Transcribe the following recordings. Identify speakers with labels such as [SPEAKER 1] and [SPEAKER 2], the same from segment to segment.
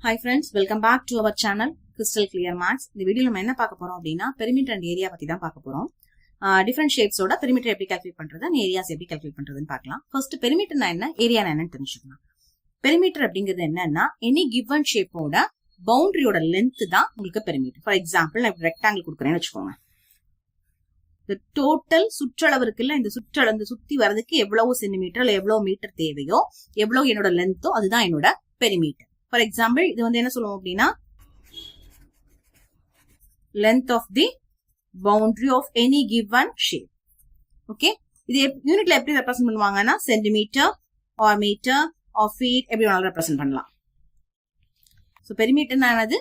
[SPEAKER 1] Hi friends, welcome back to our channel Crystal Clear Maths. இந்த வீடியோல நம்ம என்ன பார்க்க போறோம் அப்படின்னா பெரிமீட்டர் அண்ட் ஏரியா பத்தி தான் பார்க்க போறோம். டிஃபரண்ட் ஷேப்ஸோட பெரிமீட்டர் எப்படி கால்குலேட் பண்றது அண்ட் ஏரியாஸ் எப்படி கால்குலேட் பண்றதுன்னு பார்க்கலாம். ஃபர்ஸ்ட் பெரிமீட்டர்னா என்ன, ஏரியானா என்னன்னு தெரிஞ்சுக்கலாம். பெரிமீட்டர் அப்படிங்கிறது என்னன்னா எனி கிவன் ஷேப்போட பவுண்டரியோட லென்த் தான் உங்களுக்கு பெரிமீட்டர். ஃபார் எக்ஸாம்பிள் நான் ரெக்டாங்கிள் கொடுக்குறேன்னு வச்சுக்கோங்க. இந்த டோட்டல் சுற்றளவு இருக்குல்ல, இந்த சுற்றளவு சுத்தி வர்றதுக்கு எவ்வளவு சென்டிமீட்டர் இல்ல எவ்வளவு மீட்டர் தேவையோ, எவ்வளவு என்னோட லென்த்தோ அதுதான் என்னோட பெரிமீட்டர். ஃபார் எக்ஸாம்பிள் இது வந்து என்ன சொல்லுவோம் அப்படின்னா length of the boundary of any given shape. Okay, இது யூனிட்ல எப்படி ரெப்ரசென்ட் பண்ணுவாங்கன்னா centimetre or metre or feet எப்படி வேணாலும் ரெப்ரசென்ட் பண்ணலாம். ஸோ பெரிமீட்டர்னானது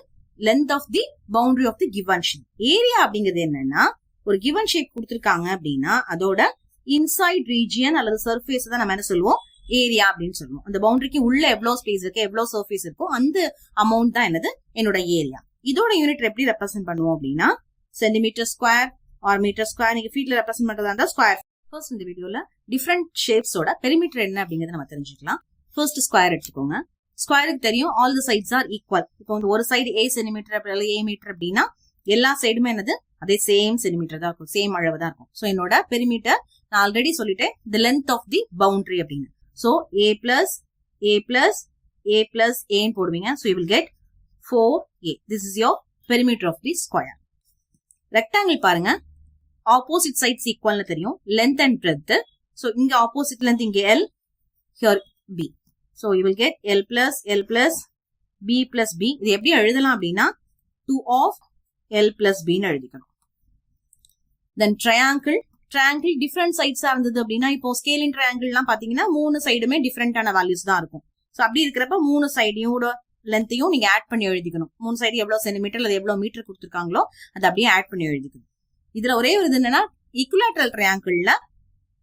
[SPEAKER 1] length of the boundary of the given shape. Area அப்படிங்கிறது என்னன்னா ஒரு கிவன் ஷேப் கொடுத்துருக்காங்க அப்படின்னா அதோட இன்சைட் ரீஜியன் அல்லது சர்ஃபேஸ் தான் நம்ம என்ன சொல்லுவோம், ஏரியா அப்படின்னு சொல்லுவோம். அந்த பவுண்டரிக்கு உள்ள எவ்வளவு ஸ்பேஸ் இருக்கு, எவ்வளவு சர்ஃபேஸ் இருக்கோ அந்த அமௌண்ட் தான் என்னது என்னோட ஏரியா. இதோட யூனிட் எப்படி ரெப்ரசென்ட் பண்ணுவோம் அப்படின்னா centimetre square or metre square. நீங்க ஃபீட்ல ரெப்ரசென்ட் பண்றதா இருந்தா ஸ்கொயர். ஃபர்ஸ்ட் இந்த வீடியோல டிஃபரெண்ட் ஷேப்ஸோட பெரிமீட்டர் என்ன அப்படிங்கறத நம்ம தெரிஞ்சுக்கலாம். ஃபர்ஸ்ட் ஸ்கொயர் எடுத்துக்கோங்க. ஸ்கொயருக்கு தெரியும் all the sides are equal. இப்போ வந்து ஒரு சைடு ஏ சென்டிமீட்டர் அப்படி ஏ மீட்டர் அப்படின்னா எல்லா சைடுமே என்னது அதே சேம் சென்டிமீட்டர் தான் இருக்கும், சேம் அளவு தான் இருக்கும். ஸோ என்னோட பெரிமீட்டர் நான் ஆல்ரெடி சொல்லிட்டேன் the length of the boundary அப்படின்னு. So a plus a போடுவீங்க. So you will get 4a. This is your perimeter of the square. Rectangle பாருங்க, opposite sides equal னு தெரியும், length and breadth. So இங்க opposite length இங்க L, here B. So you will get L plus B plus B. இது எப்படி எழுதலாம் அப்படின்னா 2 of L plus B னு எழுதிக்கணும். Then triangle டிஃபரெண்ட் சைட்ஸா இருந்தது அப்படின்னா இப்போ ஸ்கேலிங் ட்ரையாங்கிள் எல்லாம் பாத்தீங்கன்னா 3 சைடுமே டிஃபரெண்டான வேல்யூஸ் தான் இருக்கும். சோ அப்படி இருக்கிறப்ப 3 சைடையோட லென்த்தையும் நீங்க ஆட் பண்ணி எழுதிக்கணும். 3 சைடு எவ்வளவு சென்டிமீட்டர் அது எவ்வளவு மீட்டர் கொடுத்துருக்காங்களோ அதை அப்படியே ஆட் பண்ணி எழுதிக்கணும். இதுல ஒரே ஒரு இது என்னன்னா ஈக்குவலேட்டரல் ட்ரையாங்கிள்ல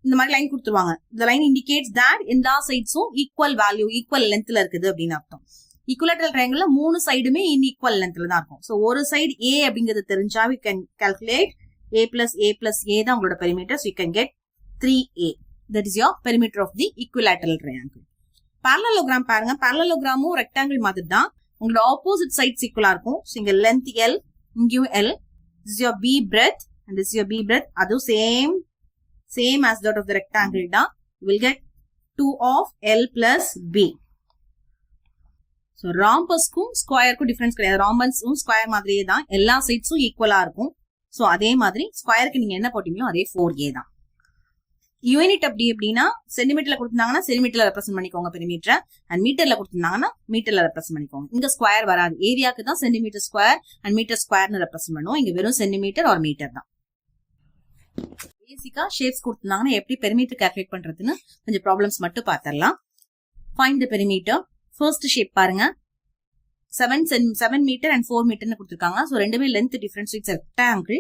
[SPEAKER 1] இந்த மாதிரி லைன் கொடுத்துருவாங்க. இந்த லைன் இண்டிகேட்ஸ் தட் எல்லா சைட்ஸும் ஈக்குவல் வேல்யூ ஈக்குவல் லென்த்ல இருக்குது அப்படின்னு அர்த்தம். ஈக்குவலேட்டரல் ட்ரையாங்கிள்ல 3 சைடுமே இன்ஈக்குவல் லென்த்ல தான் இருக்கும். சோ ஒரு சைடு ஏ அப்படிங்கிறது தெரிஞ்சா we can calculate a plus a தான் உங்களோட perimeter. So you can get 3a. That is your perimeter of the equilateral triangle. Parallelogram பாருங்க, parallelogram ரெக்டாங்கிள் மாதிரி தான். உங்களோட ஆப்போசிட் சைட்ஸ் ஈக்குவலா இருக்கும். So இங்க length L, இங்கேயும் L. This is your B breadth and this is your B breadth. அதுவும் same as that of the rectangle தான். You will get 2 of L plus B. So rhombusக்கும் ஸ்கொயருக்கும் difference கிடையாது. rhombusக்கும் ஸ்கொயர் மாதிரியே தான், எல்லா சைட்ஸும் ஈக்குவலா இருக்கும். சோ அதே மாதிரி ஸ்கொயருக்கு நீங்க என்ன போட்டீங்களோ அதே 4a தான். யூனிட் அப்படி எப்படின்னா சென்டிமீட்டர்ல கொடுத்திருந்தாங்கன்னா சென்டிமீட்டர்ல ரெப்ரசென்ட் பண்ணிக்கோங்க பெரிமீட்டர், அண்ட் மீட்டர்ல கொடுத்திருந்தாங்கன்னா மீட்டர்ல ரெப்ரசென்ட் பண்ணிக்கோங்க. இங்க ஸ்கொயர் வராது, ஏரியாக்கு தான் சென்டிமீட்டர் ஸ்கொயர் அண்ட் மீட்டர் ஸ்கொயர்னு ரெப்ரசென்ட் பண்ணுவோம். இங்க வெறும் சென்டிமீட்டர் ஆர் மீட்டர் தான். பேசிக்கா ஷேப்ஸ் கொடுத்திருந்தாங்கன்னா எப்படி பெரிமீட்டர் கால்குலேட் பண்றதுன்னு கொஞ்சம் ப்ராப்ளம்ஸ் மட்டும் பார்த்திடலாம். Find the perimeter. First shape பாருங்க, 7 மீட்டர் அண்ட் 4 மீட்டர்னு கொடுத்துருக்காங்க. ஸோ ரெண்டுமே லென்த் டிஃபரன்ஸ். It's rectangle.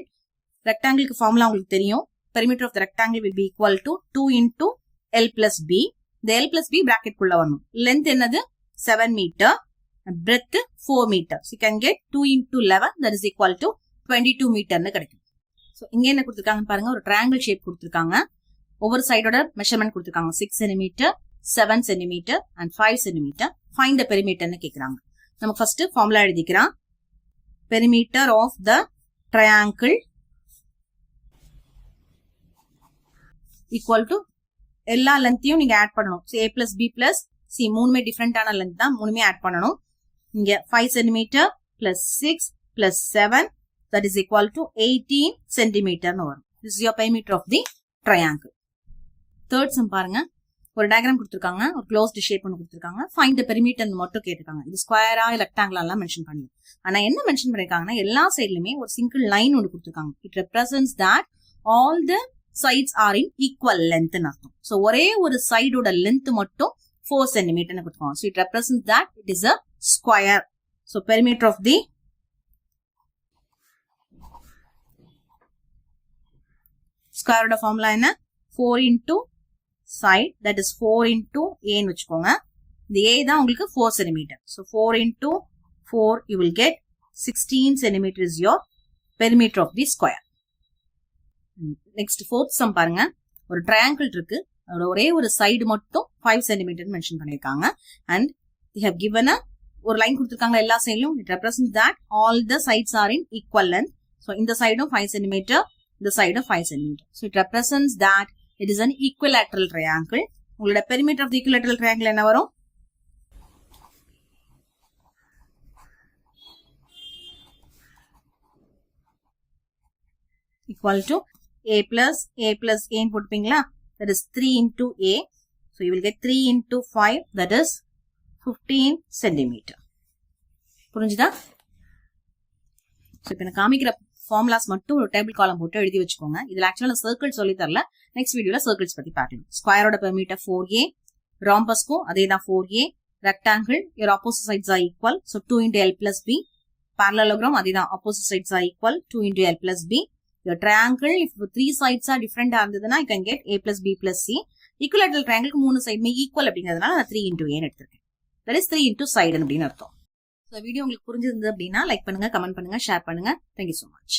[SPEAKER 1] ரெக்டாங்கிளுக்கு ஃபார்முலா உங்களுக்கு தெரியும். Perimeter of the rectangle will be equal to 2 into L plus B. இந்த L plus B பிராக்கெட் குள்ள வரணும். லென்த் என்னது 7 metre, breadth 4 metre. So you can get 2 into 11 that is equal to 22 மீட்டர்னு கிடைக்கும். ஸோ இங்க என்ன கொடுத்துருக்காங்கன்னு பாருங்க, ஒரு ட்ரையாங்கிள் ஷேப் கொடுத்துருக்காங்க. ஒவ்வொரு சைடோட மெஷர்மெண்ட் கொடுத்துருக்காங்க. 6 centimetre, 7 centimetre and 5 centimetre. Find the பெரிமீட்டர்னு கேட்குறாங்க. நம்ம ஃபர்ஸ்ட் ஃபார்முலா எழுதிக்கிறோம். Perimeter of the triangle equal to எல்லா லென்த்தையும் நீங்க ஆட் பண்ணணும். A plus B plus C மூணுமே டிஃபரெண்டான லென்த் தான், மூணுமே ஆட் பண்ணணும். இங்க 5 centimetre plus 6 plus 7 that is equal to 18 சென்டிமீட்டர்னு வரும். This is your perimeter of the triangle. Third sum பாருங்க, ஒரு டயக்ராம் கொடுத்துருக்காங்க, ஒரு க்ளோஸ்டு ஷேப் ஒன்று கொடுத்துருக்காங்க. ஃபைண்ட் த பெரிமீட்டர் மட்டும் கேட்டிருக்காங்க. இது ஸ்கொயரா ரெக்டாங்கிளா எல்லாம் மென்ஷன் பண்ணி, ஆனா என்ன மென்ஷன் பண்ணிருக்காங்கன்னா எல்லா சைட்லயுமே ஒரு சிங்கிள் லைன் ஒன்று கொடுத்துருக்காங்க. It represents that all the sides are in equal length அர்த்தம். ஸோ ஒரே ஒரு சைடோட லென்த் மட்டும் 4 சென்டிமீட்டர்னு கொடுத்துருக்காங்க. So it represents that it is a square. So perimeter of the ஸ்கொயரோட ஃபார்முலா என்ன, 4 into side that is 4 into a ன்னு வச்சுக்கோங்க. இந்த a தான் உங்களுக்கு 4 centimetre. So 4 into 4 you will get 16 centimeter is your perimeter of the square. Next fourth sum பாருங்க, ஒரு triangle இருக்கு, ஒரே ஒரு சைடு மட்டும் 5 சென்டிமீட்டர் மென்ஷன் பண்ணிருக்காங்க. and they have given a ஒரு லைன் கொடுத்திருக்காங்க எல்லா சைடும். It represents that all the sides are in equal length. So இந்த சைடும் 5 cm, இந்த சைடும் 5 cm. So it represents that it is an equilateral triangle. உங்களோட perimeter of the equilateral triangle என்ன வரும்? Equal to a plus a போட்டுப்பீங்களா? That is 3 into a. So you will get 3 into 5, that is 15 centimeter. புரிஞ்சுதா? So இப்ப நான் காமிக்கிற formulas மட்டும் ஒரு table காலம் போட்டு எழுதி வச்சுக்கோங்க. இதுல ஆக்சுவலா சர்க்கிள் சொல்லி தரல. நெக்ஸ்ட் வீடியோல சர்க்கிள்ஸ் பத்தி பார்க்கலாம். ஸ்கொயரோட பெர்மீட்டர் 4a, ராம்பஸ்க்கும் அதே தான் 4a, rectangle your opposite sides are equal, so 2 into l plus b, parallelogram அதே தான் opposite sides are equal, 2 into l plus b. Your triangle, if 3 sides are different இருந்ததுன்னா you can get a plus b plus c. Equilateral triangle 3 சைடுமே equal அப்படிங்கிறதுனால நான் 3 into a எடுத்திருக்கேன். That is 3 into side அப்படின்னு அர்த்தம். So video உங்களுக்கு புரிஞ்சிருந்தது அப்படின்னா like பண்ணுங்க, கமெண்ட் பண்ணுங்க, ஷேர் பண்ணுங்க. Thank you so much.